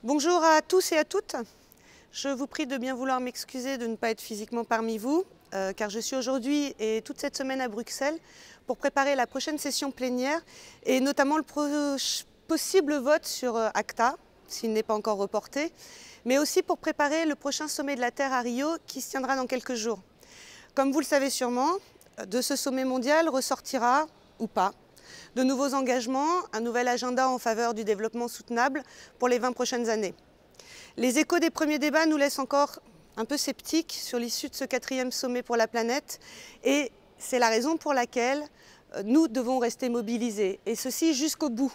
Bonjour à tous et à toutes. Je vous prie de bien vouloir m'excuser de ne pas être physiquement parmi vous, car je suis aujourd'hui et toute cette semaine à Bruxelles pour préparer la prochaine session plénière et notamment le possible vote sur ACTA, s'il n'est pas encore reporté, mais aussi pour préparer le prochain sommet de la Terre à Rio qui se tiendra dans quelques jours. Comme vous le savez sûrement, de ce sommet mondial ressortira, ou pas, de nouveaux engagements, un nouvel agenda en faveur du développement soutenable pour les 20 prochaines années. Les échos des premiers débats nous laissent encore un peu sceptiques sur l'issue de ce 4e sommet pour la planète et c'est la raison pour laquelle nous devons rester mobilisés et ceci jusqu'au bout.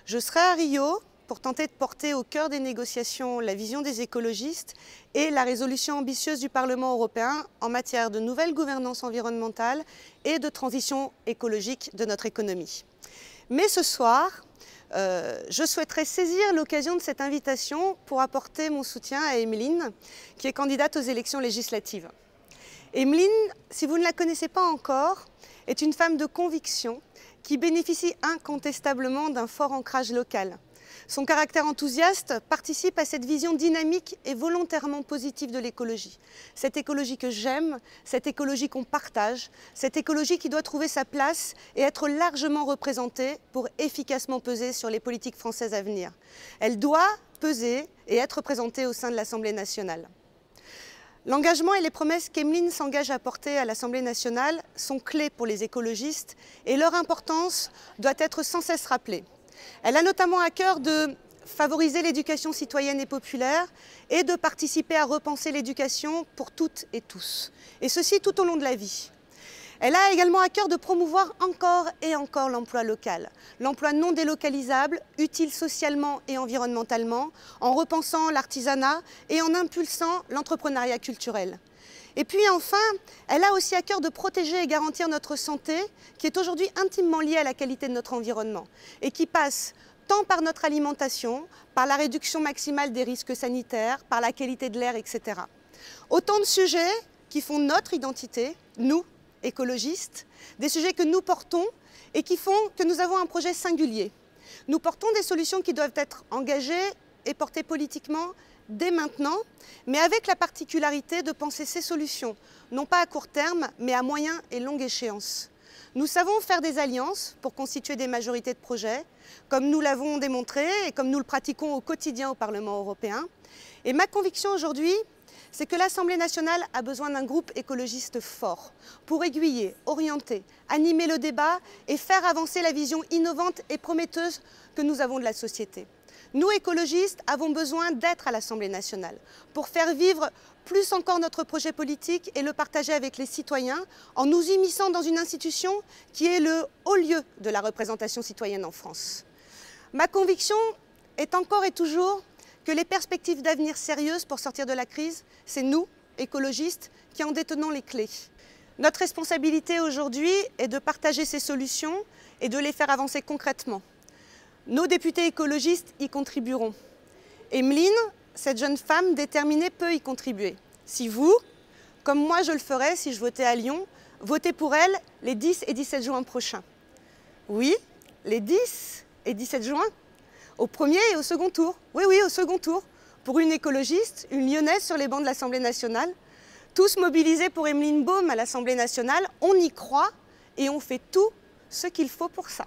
Je serai à Rio pour tenter de porter au cœur des négociations la vision des écologistes et la résolution ambitieuse du Parlement européen en matière de nouvelle gouvernance environnementale et de transition écologique de notre économie. Mais ce soir, je souhaiterais saisir l'occasion de cette invitation pour apporter mon soutien à Emeline, qui est candidate aux élections législatives. Emeline, si vous ne la connaissez pas encore, est une femme de conviction qui bénéficie incontestablement d'un fort ancrage local. Son caractère enthousiaste participe à cette vision dynamique et volontairement positive de l'écologie. Cette écologie que j'aime, cette écologie qu'on partage, cette écologie qui doit trouver sa place et être largement représentée pour efficacement peser sur les politiques françaises à venir. Elle doit peser et être représentée au sein de l'Assemblée nationale. L'engagement et les promesses qu'Emeline s'engage à porter à l'Assemblée nationale sont clés pour les écologistes et leur importance doit être sans cesse rappelée. Elle a notamment à cœur de favoriser l'éducation citoyenne et populaire et de participer à repenser l'éducation pour toutes et tous, et ceci tout au long de la vie. Elle a également à cœur de promouvoir encore et encore l'emploi local, l'emploi non délocalisable, utile socialement et environnementalement, en repensant l'artisanat et en impulsant l'entrepreneuriat culturel. Et puis enfin, elle a aussi à cœur de protéger et garantir notre santé, qui est aujourd'hui intimement liée à la qualité de notre environnement, et qui passe tant par notre alimentation, par la réduction maximale des risques sanitaires, par la qualité de l'air, etc. Autant de sujets qui font notre identité, nous, écologistes, des sujets que nous portons et qui font que nous avons un projet singulier. Nous portons des solutions qui doivent être engagées et portées politiquement dès maintenant, mais avec la particularité de penser ces solutions, non pas à court terme, mais à moyen et longue échéance. Nous savons faire des alliances pour constituer des majorités de projets, comme nous l'avons démontré et comme nous le pratiquons au quotidien au Parlement européen. Et ma conviction aujourd'hui, c'est que l'Assemblée nationale a besoin d'un groupe écologiste fort pour aiguiller, orienter, animer le débat et faire avancer la vision innovante et prometteuse que nous avons de la société. Nous, écologistes, avons besoin d'être à l'Assemblée nationale pour faire vivre plus encore notre projet politique et le partager avec les citoyens en nous immisçant dans une institution qui est le haut lieu de la représentation citoyenne en France. Ma conviction est encore et toujours que les perspectives d'avenir sérieuses pour sortir de la crise, c'est nous, écologistes, qui en détenons les clés. Notre responsabilité aujourd'hui est de partager ces solutions et de les faire avancer concrètement. Nos députés écologistes y contribueront. Emeline, cette jeune femme déterminée, peut y contribuer. Si vous, comme moi je le ferais si je votais à Lyon, votez pour elle les 10 et 17 juin prochains. Oui, les 10 et 17 juin, au premier et au second tour. Oui, au second tour. Pour une écologiste, une lyonnaise sur les bancs de l'Assemblée nationale. Tous mobilisés pour Emeline Baume à l'Assemblée nationale, on y croit et on fait tout ce qu'il faut pour ça.